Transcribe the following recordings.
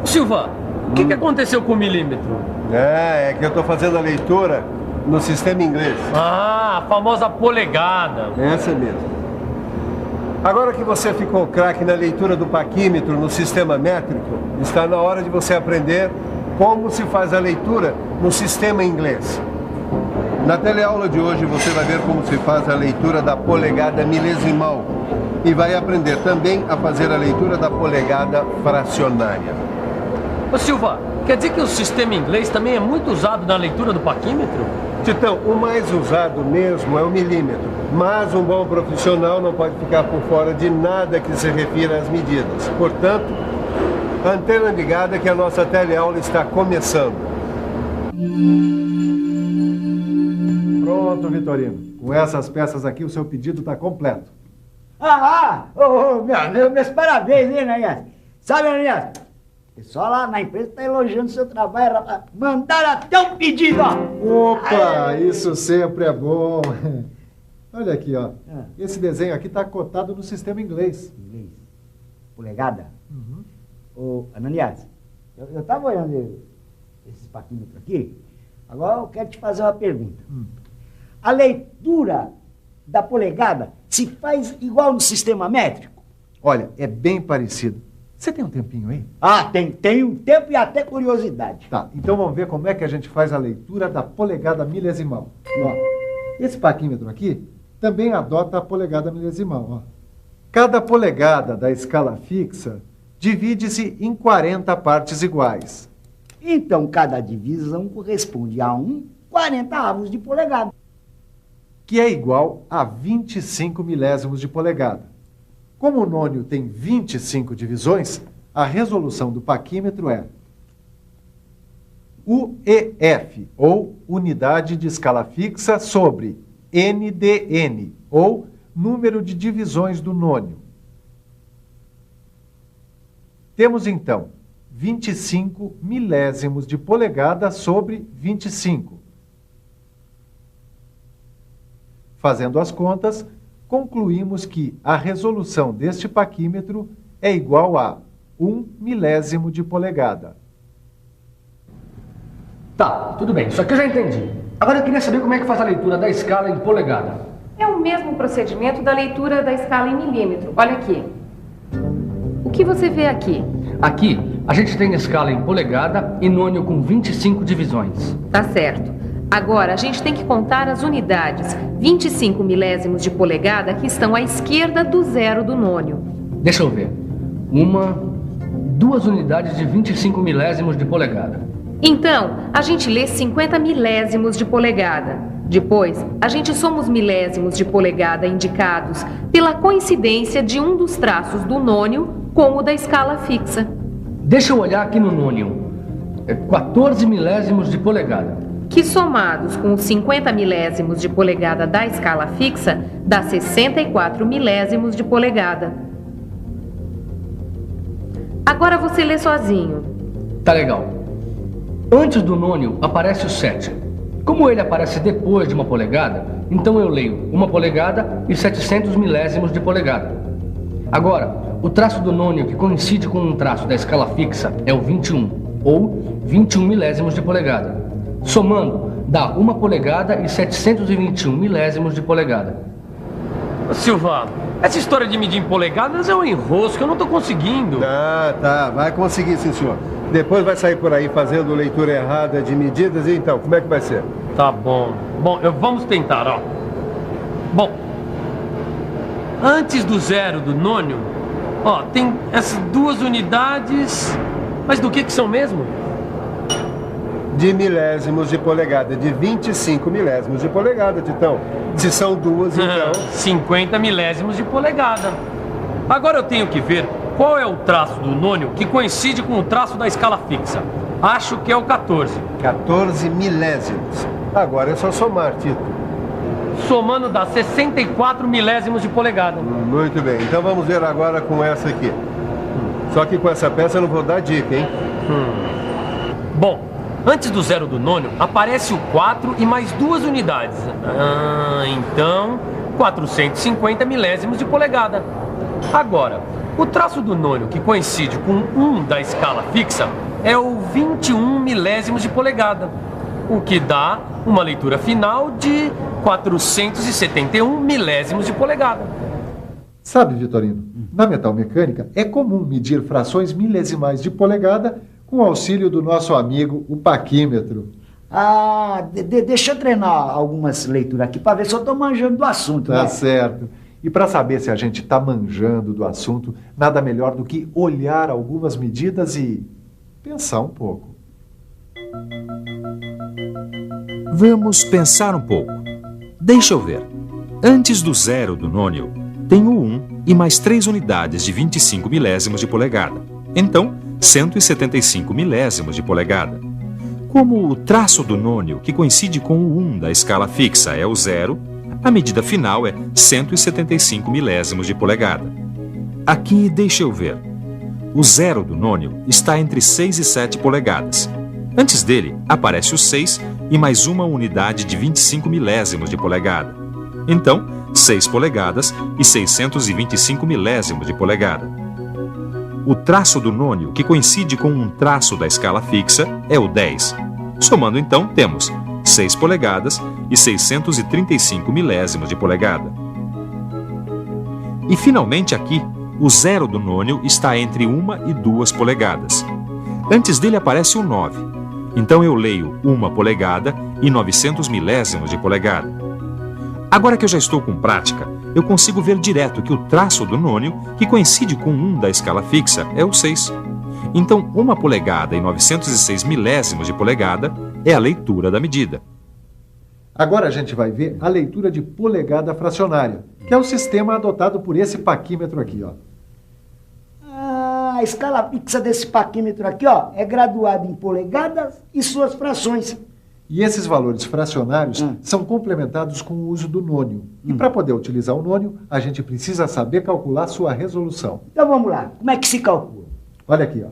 Silva, o que aconteceu com o milímetro? É que eu estou fazendo a leitura no sistema inglês. Ah, a famosa polegada. Essa mesmo. Agora que você ficou craque na leitura do paquímetro no sistema métrico, está na hora de você aprender como se faz a leitura no sistema inglês. Na teleaula de hoje você vai ver como se faz a leitura da polegada milesimal e vai aprender também a fazer a leitura da polegada fracionária. Ô Silva, quer dizer que o sistema inglês também é muito usado na leitura do paquímetro? Titão, o mais usado mesmo é o milímetro, mas um bom profissional não pode ficar por fora de nada que se refira às medidas. Portanto, antena ligada que a nossa teleaula está começando. Pronto, Vitorino. Com essas peças aqui, o seu pedido está completo. Meus parabéns, hein, Ananias? Sabe, Ananias? O pessoal lá na empresa está elogiando o seu trabalho, rapaz. Mandaram até um pedido, ó. Opa, isso sempre é bom. Olha aqui, ó. Esse desenho aqui está cotado no sistema inglês. Inglês. Polegada? Ô, Ananias, eu estava olhando esses paquímetros aqui. Agora eu quero te fazer uma pergunta. A leitura da polegada se faz igual no sistema métrico? Olha, é bem parecido. Você tem um tempinho aí? Tem um tempo e até curiosidade. Tá, então vamos ver como é que a gente faz a leitura da polegada milesimal. Ó, esse paquímetro aqui também adota a polegada milesimal. Ó. Cada polegada da escala fixa divide-se em 40 partes iguais. Então, cada divisão corresponde a 40 de polegada. Que é igual a 25 milésimos de polegada. Como o nônio tem 25 divisões, a resolução do paquímetro é UEF, ou unidade de escala fixa, sobre NDN, ou número de divisões do nônio. Temos, então, 25 milésimos de polegada sobre 25. Fazendo as contas, concluímos que a resolução deste paquímetro é igual a 1 milésimo de polegada. Tá, tudo bem, isso aqui eu já entendi. Agora eu queria saber como é que faz a leitura da escala em polegada. É o mesmo procedimento da leitura da escala em milímetro. Olha aqui. O que você vê aqui? Aqui, a gente tem escala em polegada e nônio com 25 divisões. Tá certo. Agora, a gente tem que contar as unidades, 25 milésimos de polegada, que estão à esquerda do zero do nônio. Deixa eu ver. 2 unidades de 25 milésimos de polegada. Então, a gente lê 50 milésimos de polegada. Depois, a gente soma os milésimos de polegada indicados pela coincidência de um dos traços do nônio com o da escala fixa. Deixa eu olhar aqui no nônio. 14 milésimos de polegada. Que somados com os 50 milésimos de polegada da escala fixa, dá 64 milésimos de polegada. Agora você lê sozinho. Tá legal. Antes do nônio aparece o 7. Como ele aparece depois de uma polegada, então eu leio 1 polegada e 700 milésimos de polegada. Agora, o traço do nônio que coincide com um traço da escala fixa é o 21, ou 21 milésimos de polegada. Somando, dá 1 polegada e 721 milésimos de polegada. Silva, essa história de medir em polegadas é um enrosco, eu não tô conseguindo. Tá, vai conseguir sim, senhor. Depois vai sair por aí fazendo leitura errada de medidas, e então, como é que vai ser? Tá bom. Bom, vamos tentar, ó. Bom, antes do zero do nônio, ó, tem essas 2 unidades, mas do que são mesmo? De milésimos de polegada, de 25 milésimos de polegada, Titão. Se são 2, então... 50 milésimos de polegada. Agora eu tenho que ver qual é o traço do nônio que coincide com o traço da escala fixa. Acho que é o 14. 14 milésimos. Agora é só somar, Tito. Somando dá 64 milésimos de polegada. Muito bem, então vamos ver agora com essa aqui. Só que com essa peça eu não vou dar dica, hein? Bom, antes do zero do nônio, aparece o 4 e mais 2 unidades. Então, 450 milésimos de polegada. Agora, o traço do nônio que coincide com 1 da escala fixa é o 21 milésimos de polegada, o que dá uma leitura final de 471 milésimos de polegada. Sabe, Vitorino, na metalmecânica é comum medir frações milesimais de polegada com o auxílio do nosso amigo, o paquímetro. Deixa eu treinar algumas leituras aqui para ver se eu estou manjando do assunto. Tá né? certo. E para saber se a gente está manjando do assunto, nada melhor do que olhar algumas medidas e pensar um pouco. Vamos pensar um pouco. Deixa eu ver. Antes do zero do nônio, tem o 1 e mais 3 unidades de 25 milésimos de polegada. Então, 175 milésimos de polegada. Como o traço do nônio, que coincide com o 1 da escala fixa, é o zero, a medida final é 175 milésimos de polegada. Aqui, deixa eu ver. O zero do nônio está entre 6 e 7 polegadas. Antes dele, aparece o 6 e mais uma unidade de 25 milésimos de polegada. Então, 6 polegadas e 625 milésimos de polegada. O traço do nônio, que coincide com um traço da escala fixa, é o 10. Somando então, temos 6 polegadas e 635 milésimos de polegada. E finalmente aqui, o zero do nônio está entre 1 e 2 polegadas. Antes dele aparece o 9. Então eu leio 1 polegada e 900 milésimos de polegada. Agora que eu já estou com prática, eu consigo ver direto que o traço do nônio, que coincide com 1 da escala fixa, é o 6. Então, 1 polegada e 906 milésimos de polegada é a leitura da medida. Agora a gente vai ver a leitura de polegada fracionária, que é o sistema adotado por esse paquímetro aqui, ó. A escala fixa desse paquímetro aqui, ó, é graduada em polegadas e suas frações. E esses valores fracionários são complementados com o uso do nônio. E para poder utilizar o nônio, a gente precisa saber calcular sua resolução. Então vamos lá, como é que se calcula? Olha aqui, ó.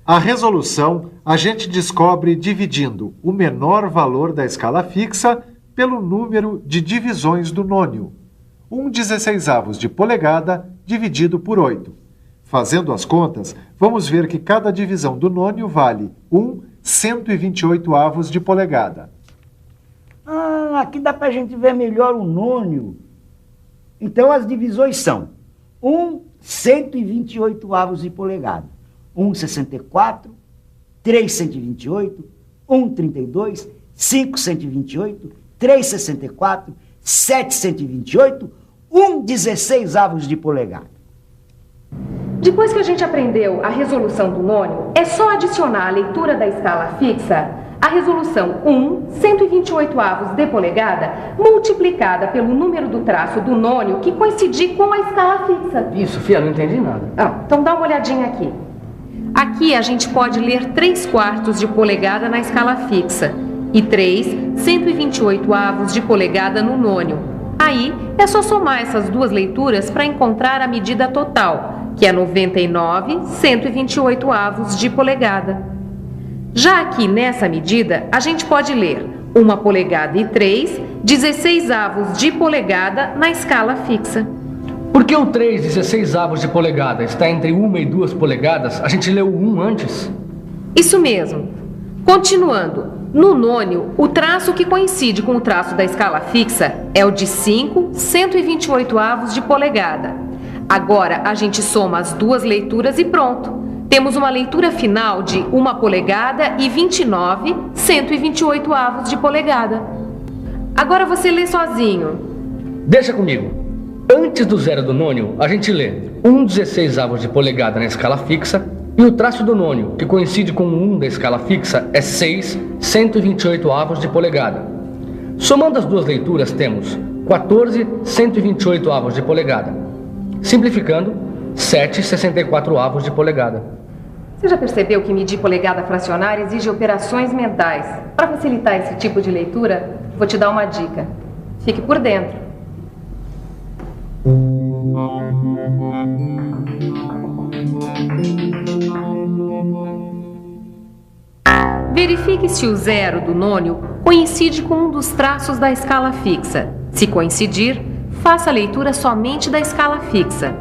A resolução a gente descobre dividindo o menor valor da escala fixa pelo número de divisões do nônio. 1/16 de polegada dividido por 8. Fazendo as contas, vamos ver que cada divisão do nônio vale 1/128 de polegada. Aqui dá para a gente ver melhor o nônio. Então as divisões são 1/128 de polegada. 1/64, 3/128, 1/32, 5/128, 3/64, 7/128, 1/16 de polegada. Depois que a gente aprendeu a resolução do nônio, é só adicionar a leitura da escala fixa, a resolução 1/128 de polegada, multiplicada pelo número do traço do nônio que coincidir com a escala fixa. Isso, Fia, não entendi nada. Então dá uma olhadinha aqui. Aqui a gente pode ler 3/4 de polegada na escala fixa e 3/128 de polegada no nônio. Aí é só somar essas duas leituras para encontrar a medida total, que é 99/128 de polegada. Já aqui nessa medida, a gente pode ler 1 polegada e 3/16 de polegada na escala fixa. Por que o 3/16 de polegada está entre 1 e 2 polegadas? A gente leu o 1 antes? Isso mesmo. Continuando, no nônio, o traço que coincide com o traço da escala fixa é o de 5/128 de polegada. Agora a gente soma as duas leituras e pronto. Temos uma leitura final de 1 polegada e 29/128 de polegada. Agora você lê sozinho. Deixa comigo. Antes do zero do nônio, a gente lê 1/16 de polegada na escala fixa e o traço do nônio, que coincide com o 1 da escala fixa, é 6/128 de polegada. Somando as duas leituras, temos 14/128 de polegada. Simplificando, 7/64 de polegada. Você já percebeu que medir polegada fracionária exige operações mentais? Para facilitar esse tipo de leitura, vou te dar uma dica. Fique por dentro. Verifique se o zero do nônio coincide com um dos traços da escala fixa. Se coincidir, faça a leitura somente da escala fixa.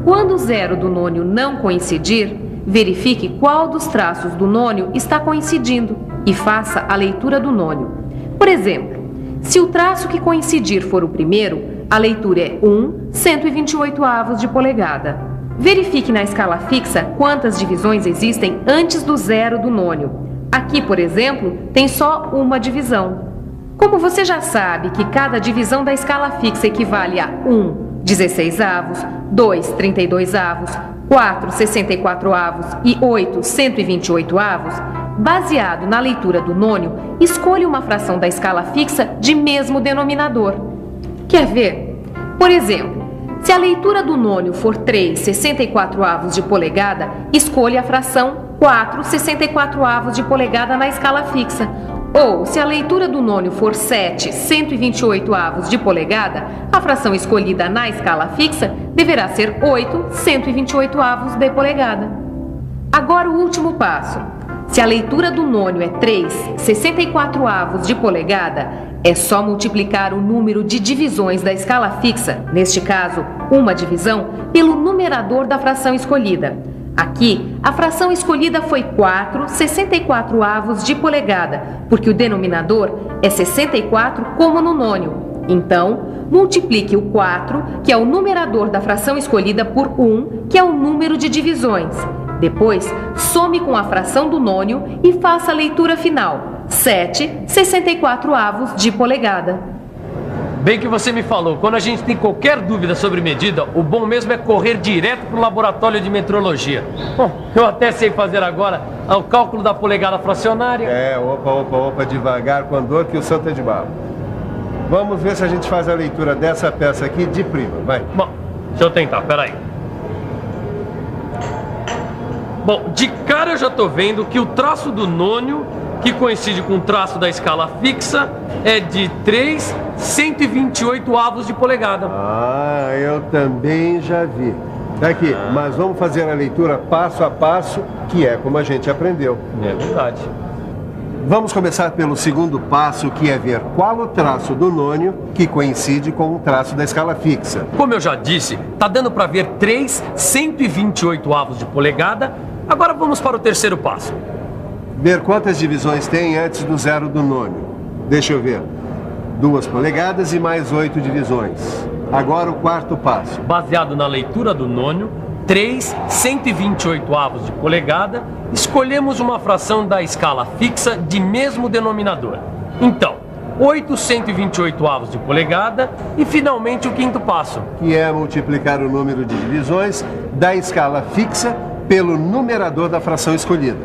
Quando o zero do nônio não coincidir, verifique qual dos traços do nônio está coincidindo e faça a leitura do nônio. Por exemplo, se o traço que coincidir for o primeiro, a leitura é 1/128 de polegada. Verifique na escala fixa quantas divisões existem antes do zero do nônio. Aqui, por exemplo, tem só uma divisão. Como você já sabe que cada divisão da escala fixa equivale a 1, 16avos, 2, 32avos, 4, 64avos e 8, 128avos, baseado na leitura do nônio, escolha uma fração da escala fixa de mesmo denominador. Quer ver? Por exemplo, se a leitura do nônio for 3, 64avos de polegada, escolha a fração 4, 64avos de polegada na escala fixa. Ou, se a leitura do nônio for 7, 128avos de polegada, a fração escolhida na escala fixa deverá ser 8, 128avos de polegada. Agora o último passo. Se a leitura do nônio é 3, 64avos de polegada, é só multiplicar o número de divisões da escala fixa, neste caso, uma divisão, pelo numerador da fração escolhida. Aqui, a fração escolhida foi 4, 64avos de polegada, porque o denominador é 64 como no nônio. Então, multiplique o 4, que é o numerador da fração escolhida, por 1, que é o número de divisões. Depois, some com a fração do nônio e faça a leitura final, 7, 64avos de polegada. Bem que você me falou, quando a gente tem qualquer dúvida sobre medida, o bom mesmo é correr direto para o laboratório de metrologia. Bom, eu até sei fazer agora o cálculo da polegada fracionária. Opa, devagar com a dor que o santo é de barro. Vamos ver se a gente faz a leitura dessa peça aqui de prima, vai. Bom, deixa eu tentar, peraí. Bom, de cara eu já tô vendo que o traço do nônio, que coincide com o traço da escala fixa, é de 3, 128avos de polegada. Ah, eu também já vi. Daqui, mas vamos fazer a leitura passo a passo, que é como a gente aprendeu. É verdade. Vamos começar pelo segundo passo, que é ver qual o traço do nônio que coincide com o traço da escala fixa. Como eu já disse, tá dando para ver 3, 128avos de polegada. Agora vamos para o terceiro passo. Ver quantas divisões tem antes do zero do nônio. Deixa eu ver. 2 polegadas e mais 8 divisões. Agora o quarto passo. Baseado na leitura do nônio, 3, 128avos de polegada, escolhemos uma fração da escala fixa de mesmo denominador. Então, 8 128avos de polegada e finalmente o quinto passo, que é multiplicar o número de divisões da escala fixa pelo numerador da fração escolhida.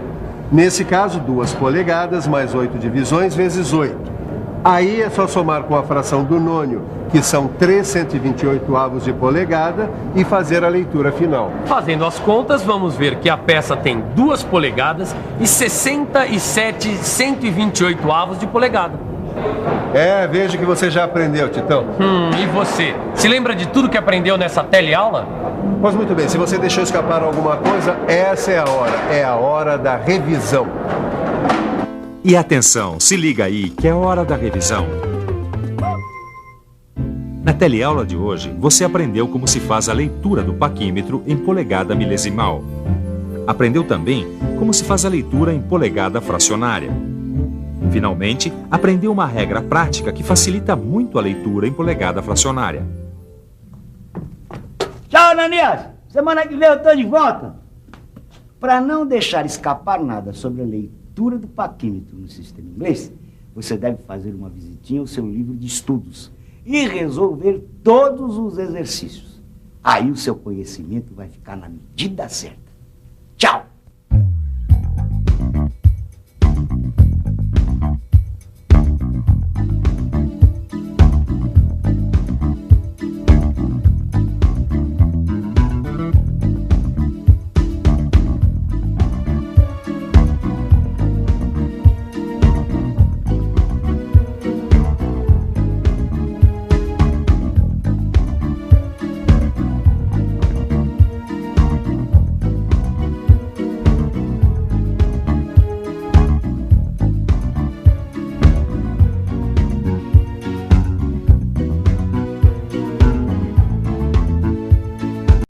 Nesse caso, 2 polegadas mais 8 divisões vezes 8. Aí é só somar com a fração do nônio, que são 3 128avos de polegada, e fazer a leitura final. Fazendo as contas, vamos ver que a peça tem 2 polegadas e 67 128avos de polegada. Vejo que você já aprendeu, Titão. E você? Se lembra de tudo que aprendeu nessa teleaula? Pois muito bem, se você deixou escapar alguma coisa, essa é a hora da revisão. E atenção, se liga aí que é hora da revisão. Na teleaula de hoje, você aprendeu como se faz a leitura do paquímetro em polegada milesimal. Aprendeu também como se faz a leitura em polegada fracionária. Finalmente, aprendeu uma regra prática que facilita muito a leitura em polegada fracionária. Tchau, Ananias! Semana que vem eu tô de volta. Para não deixar escapar nada sobre a leitura do paquímetro no sistema inglês, você deve fazer uma visitinha ao seu livro de estudos e resolver todos os exercícios. Aí o seu conhecimento vai ficar na medida certa.